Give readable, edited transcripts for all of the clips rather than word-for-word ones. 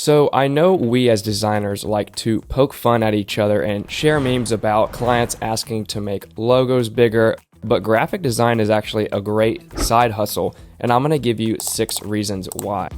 So I know we as designers like to poke fun at each other and share memes about clients asking to make logos bigger, but graphic design is actually a great side hustle, and I'm going to give you 6 reasons why.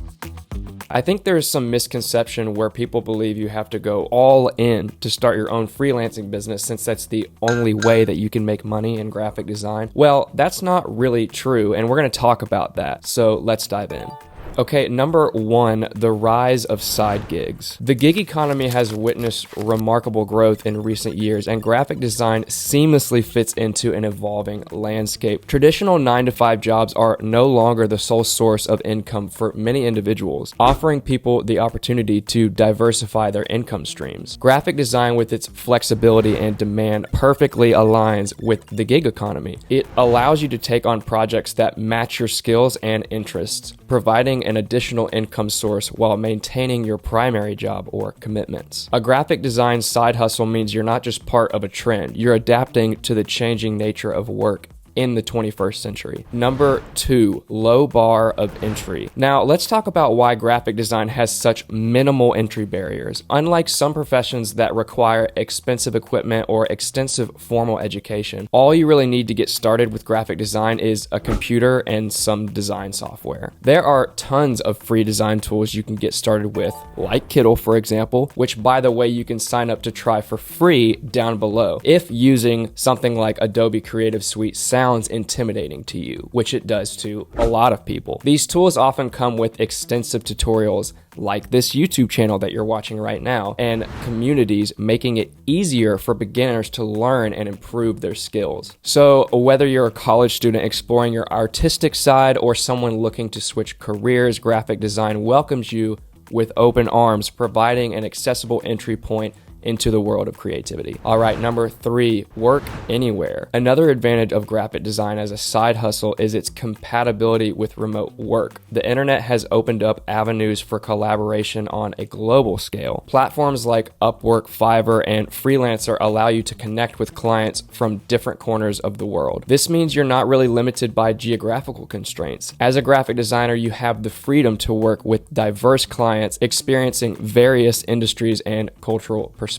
I think there's some misconception where people believe you have to go all in to start your own freelancing business since that's the only way that you can make money in graphic design. Well, that's not really true, and we're going to talk about that, so let's dive in. Okay, number 1, the rise of side gigs. The gig economy has witnessed remarkable growth in recent years, and graphic design seamlessly fits into an evolving landscape. Traditional 9-to-5 jobs are no longer the sole source of income for many individuals, offering people the opportunity to diversify their income streams. Graphic design, with its flexibility and demand, perfectly aligns with the gig economy. It allows you to take on projects that match your skills and interests, providing an additional income source while maintaining your primary job or commitments. A graphic design side hustle means you're not just part of a trend, you're adapting to the changing nature of work in the 21st century. Number 2, low bar of entry. Now, let's talk about why graphic design has such minimal entry barriers. Unlike some professions that require expensive equipment or extensive formal education, all you really need to get started with graphic design is a computer and some design software. There are tons of free design tools you can get started with, like Kittl, for example, which, by the way, you can sign up to try for free down below if using something like Adobe Creative Suite sounds intimidating to you, which it does to a lot of people. These tools often come with extensive tutorials like this YouTube channel that you're watching right now, and communities, making it easier for beginners to learn and improve their skills. So whether you're a college student exploring your artistic side or someone looking to switch careers, graphic design welcomes you with open arms, providing an accessible entry point into the world of creativity. All right, number 3, work anywhere. Another advantage of graphic design as a side hustle is its compatibility with remote work. The internet has opened up avenues for collaboration on a global scale. Platforms like Upwork, Fiverr, and Freelancer allow you to connect with clients from different corners of the world. This means you're not really limited by geographical constraints. As a graphic designer, you have the freedom to work with diverse clients experiencing various industries and cultural perspectives.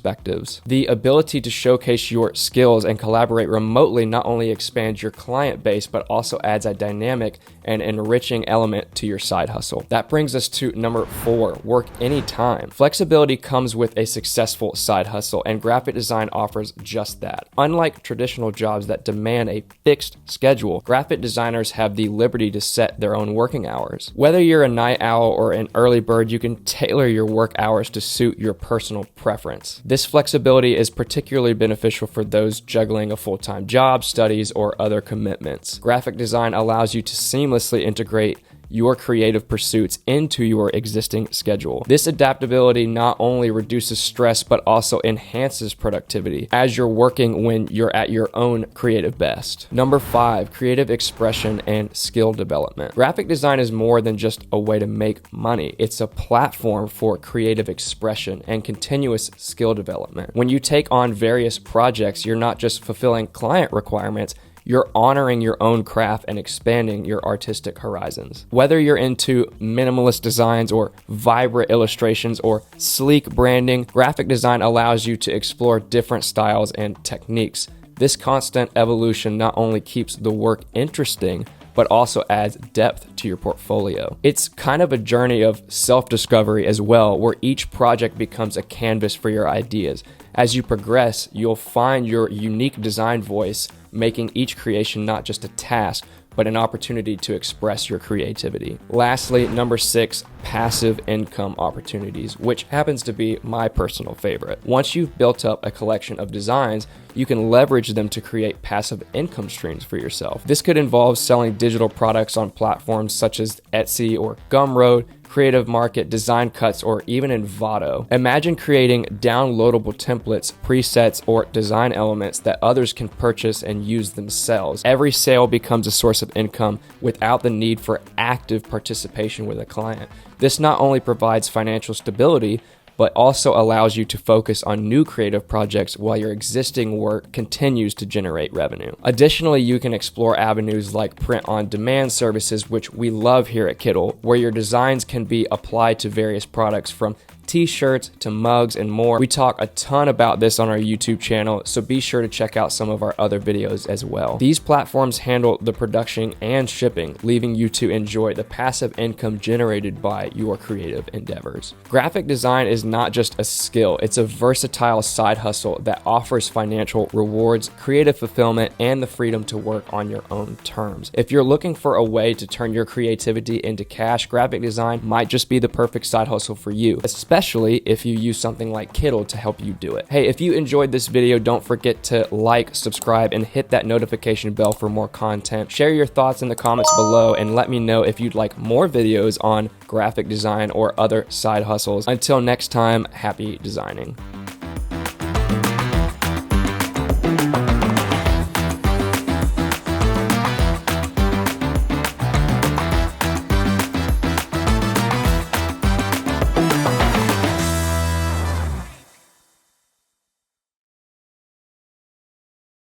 The ability to showcase your skills and collaborate remotely not only expands your client base, but also adds a dynamic and enriching element to your side hustle. That brings us to number 4, work anytime. Flexibility comes with a successful side hustle, and graphic design offers just that. Unlike traditional jobs that demand a fixed schedule, graphic designers have the liberty to set their own working hours. Whether you're a night owl or an early bird, you can tailor your work hours to suit your personal preference. This flexibility is particularly beneficial for those juggling a full-time job, studies, or other commitments. Graphic design allows you to seamlessly integrate your creative pursuits into your existing schedule. This adaptability not only reduces stress, but also enhances productivity as you're working when you're at your own creative best. Number 5, creative expression and skill development. Graphic design is more than just a way to make money. It's a platform for creative expression and continuous skill development. When you take on various projects, you're not just fulfilling client requirements, you're honoring your own craft and expanding your artistic horizons. Whether you're into minimalist designs or vibrant illustrations or sleek branding, graphic design allows you to explore different styles and techniques. This constant evolution not only keeps the work interesting, but also adds depth to your portfolio. It's kind of a journey of self-discovery as well, where each project becomes a canvas for your ideas. As you progress, you'll find your unique design voice, making each creation not just a task, but an opportunity to express your creativity. Lastly, number 6, passive income opportunities, which happens to be my personal favorite. Once you've built up a collection of designs, you can leverage them to create passive income streams for yourself. This could involve selling digital products on platforms such as Etsy or Gumroad, Creative Market, Design Cuts, or even Envato. Imagine creating downloadable templates, presets, or design elements that others can purchase and use themselves. Every sale becomes a source of income without the need for active participation with a client. This not only provides financial stability, but also allows you to focus on new creative projects while your existing work continues to generate revenue. Additionally, you can explore avenues like print-on-demand services, which we love here at Kittl, where your designs can be applied to various products from t-shirts to mugs and more. We talk a ton about this on our YouTube channel, so be sure to check out some of our other videos as well. These platforms handle the production and shipping, leaving you to enjoy the passive income generated by your creative endeavors. Graphic design is not just a skill, it's a versatile side hustle that offers financial rewards, creative fulfillment, and the freedom to work on your own terms. If you're looking for a way to turn your creativity into cash, graphic design might just be the perfect side hustle for you, especially if you use something like Kittl to help you do it. Hey, if you enjoyed this video, don't forget to like, subscribe, and hit that notification bell for more content. Share your thoughts in the comments below and let me know if you'd like more videos on graphic design or other side hustles. Until next time, happy designing.